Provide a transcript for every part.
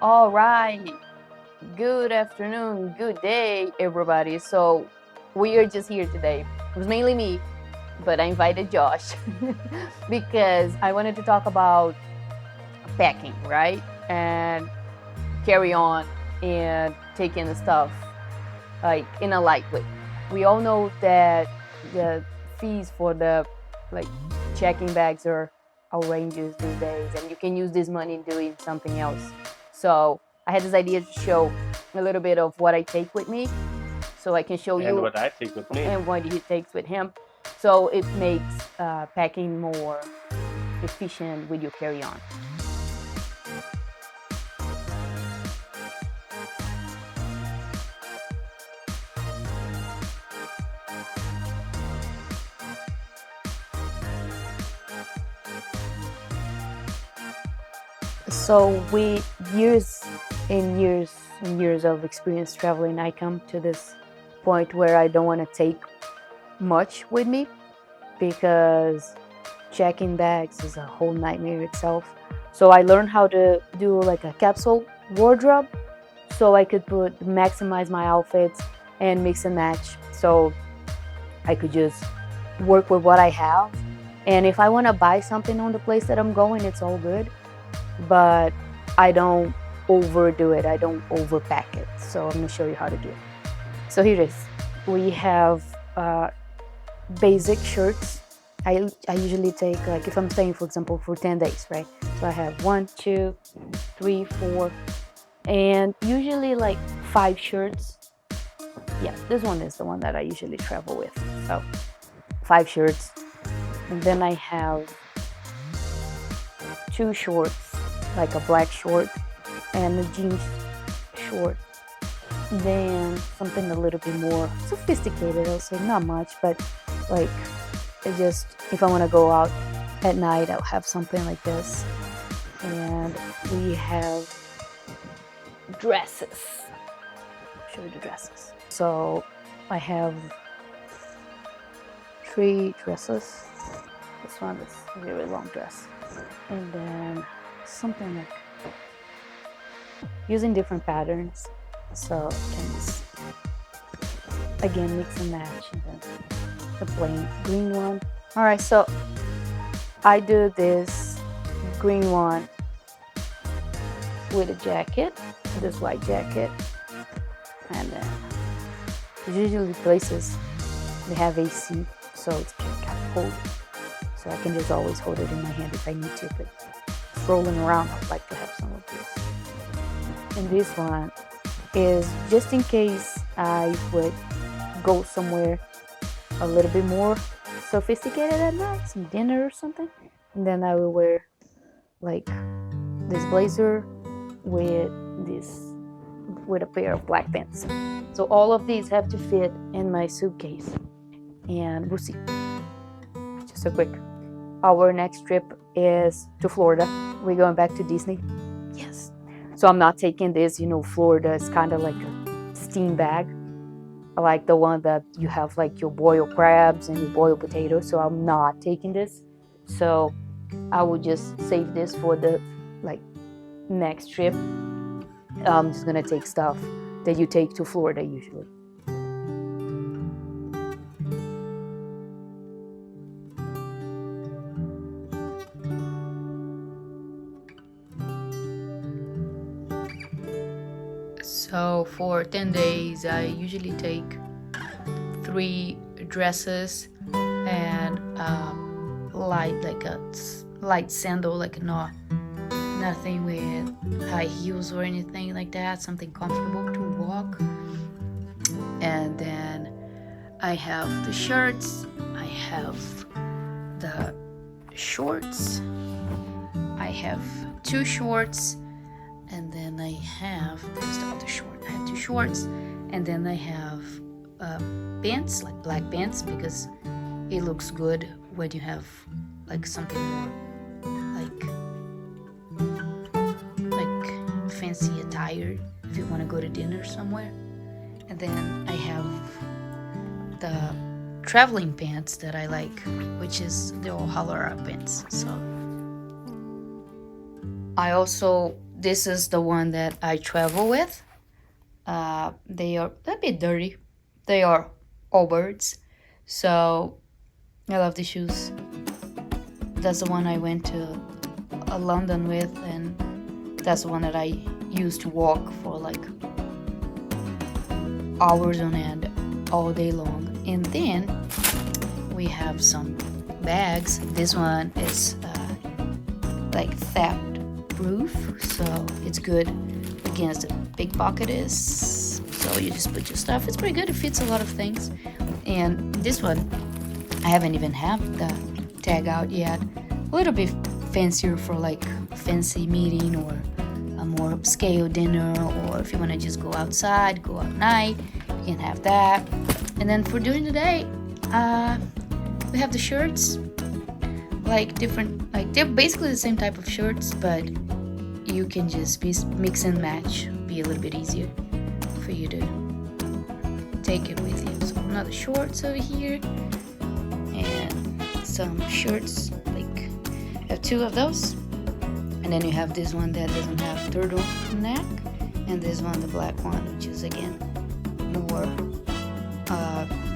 All right. Good afternoon, good day, everybody. So, we are just here today. It was mainly me, but I invited Josh because I wanted to talk about packing, right? And carry on and taking the stuff like in a light way. We all know that the fees for the like checking bags are outrageous these days, and you can use this money doing something else. So I had this idea to show a little bit of what I take with me, so I can show And you what I take with me. and what he takes with him. So it makes packing more efficient with your carry-on. So with years and years and years of experience traveling, I come to this point where I don't want to take much with me because checking bags is a whole nightmare itself. So I learned how to do like a capsule wardrobe so I could maximize my outfits and mix and match. So I could just work with what I have. And if I want to buy something on the place that I'm going, it's all good. But I don't overdo it. I don't overpack it. So I'm gonna show you how to do it. So here it is. We have basic shirts. I usually take, like, if I'm staying, for example, for 10 days, right? So I have 1, 2, 3, 4, and usually like 5 shirts. Yeah, this one is the one that I usually travel with. So 5 shirts. And then I have 2 shorts, like a black short and a jeans short. Then something a little bit more sophisticated, I'll say, not much, but like it just, if I want to go out at night, I'll have something like this. And we have dresses. I'll show you the dresses. So I have 3 dresses. This one is a very long dress. And then something like using different patterns, so I can just again mix and match. And then the plain green one. All right, so I do this green one with a jacket, this white jacket, and then usually places they have AC, so it's kind of cold. So I can just always hold it in my hand if I need to, but it's rolling around, I'd like to have some of this. And this one is just in case I would go somewhere a little bit more sophisticated at night, some dinner or something. And then I will wear like this blazer with a pair of black pants. So all of these have to fit in my suitcase. And we'll see. Just a quick. Our next trip is to Florida. We're going back to Disney. Yes. So I'm not taking this, Florida is kind of like a steam bag. I like the one that you have like your boiled crabs and your boiled potatoes. So I'm not taking this. So I will just save this for the next trip. I'm just gonna take stuff that you take to Florida usually. So for 10 days, I usually take 3 dresses and light sandal, like nothing with high heels or anything like that, something comfortable to walk. And then I have the shirts, I have the shorts, I have 2 shorts, and then I have, there's the other short, I have 2 shorts, and then I have pants, like black pants, because it looks good when you have like something more like fancy attire if you want to go to dinner somewhere. And then I have the traveling pants that I like, which is the O'Halloran pants. So I also this is the one that I travel with. They are a bit dirty. They are Allbirds. So I love the shoes. That's the one I went to London with, and that's the one that I used to walk for like hours on end all day long. And then we have some bags. This one is like theft proof, so it's good against the pickpocketers. So you just put your stuff. It's pretty good. It fits a lot of things. And this one, I haven't even have the tag out yet. A little bit fancier for like a fancy meeting or a more upscale dinner, or if you want to just go outside, go out night, you can have that. And then for during the day, we have the shirts, like different, like they're basically the same type of shirts, but you can just mix and match, be a little bit easier for you to take it with you. So another shorts over here, and some shirts, like I have two of those. And then you have this one that doesn't have turtleneck, and this one, the black one, which is again more,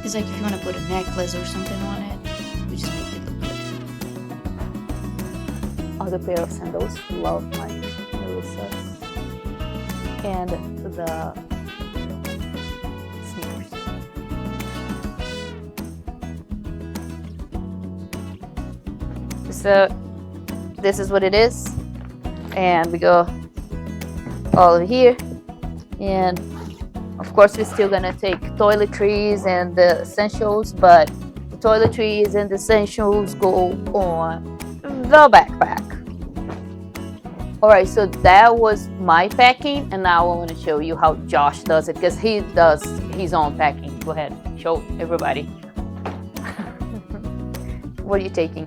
it's like if you want to put a necklace or something on it, you just make it look good. Other pair of sandals, love my Melissa's, and the sneakers. So this is what it is, and we go all over here, and of course we're still gonna take toiletries and the essentials, but the toiletries and the essentials go on the backpack. Alright, so that was my packing, and now I want to show you how Josh does it, because he does his own packing. Go ahead, show everybody. What are you taking?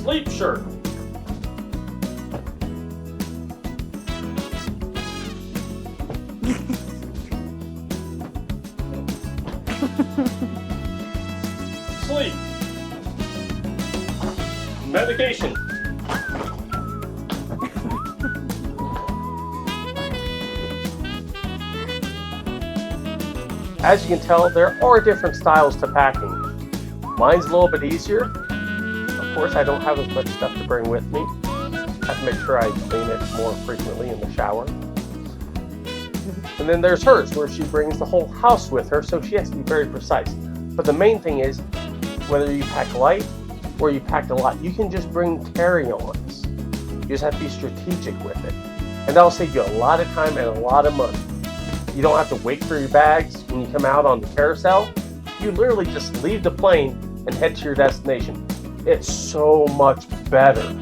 Sleep shirt. Sleep. Medication. As you can tell, there are different styles to packing. Mine's a little bit easier. Of course, I don't have as much stuff to bring with me. I have to make sure I clean it more frequently in the shower. And then there's hers, where she brings the whole house with her, so she has to be very precise. But the main thing is, whether you pack light or you pack a lot, you can just bring carry-ons. You just have to be strategic with it. And that'll save you a lot of time and a lot of money. You don't have to wait for your bags when you come out on the carousel. You literally just leave the plane and head to your destination. It's so much better.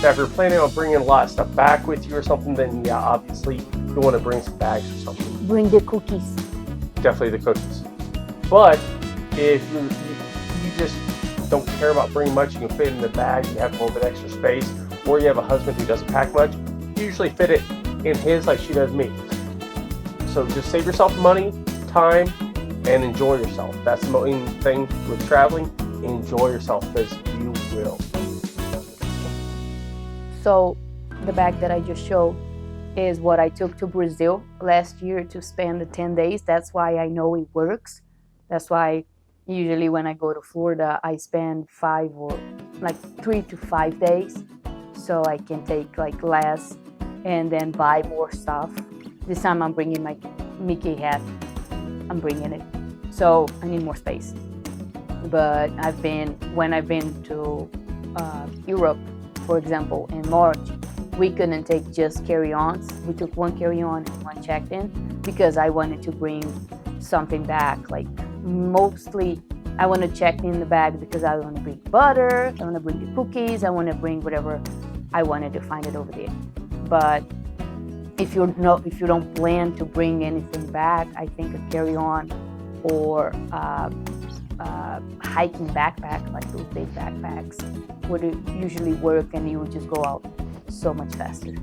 Now, if you're planning on bringing a lot of stuff back with you or something, then yeah, obviously you want to bring some bags or something. Bring the cookies. Definitely the cookies. But if you just don't care about bringing much, you can fit it in the bag, you have a little bit extra space, or you have a husband who doesn't pack much, you usually fit it in his like she does me. So just save yourself money, time, and enjoy yourself. That's the main thing with traveling. Enjoy yourself, because you will. So the bag that I just showed is what I took to Brazil last year to spend the 10 days. That's why I know it works. That's why usually when I go to Florida, I spend 3 to 5 days, so I can take like less and then buy more stuff. This time I'm bringing my Mickey hat. I'm bringing it. So I need more space. But when I've been to Europe, for example, in March, we couldn't take just carry-ons. We took one carry-on and one checked-in because I wanted to bring something back. Like mostly I want to check in the bag because I want to bring butter, I want to bring the cookies, I want to bring whatever I wanted to find it over there. But if you don't plan to bring anything back, I think a carry-on or hiking backpack, like those big backpacks, would usually work, and you would just go out so much faster.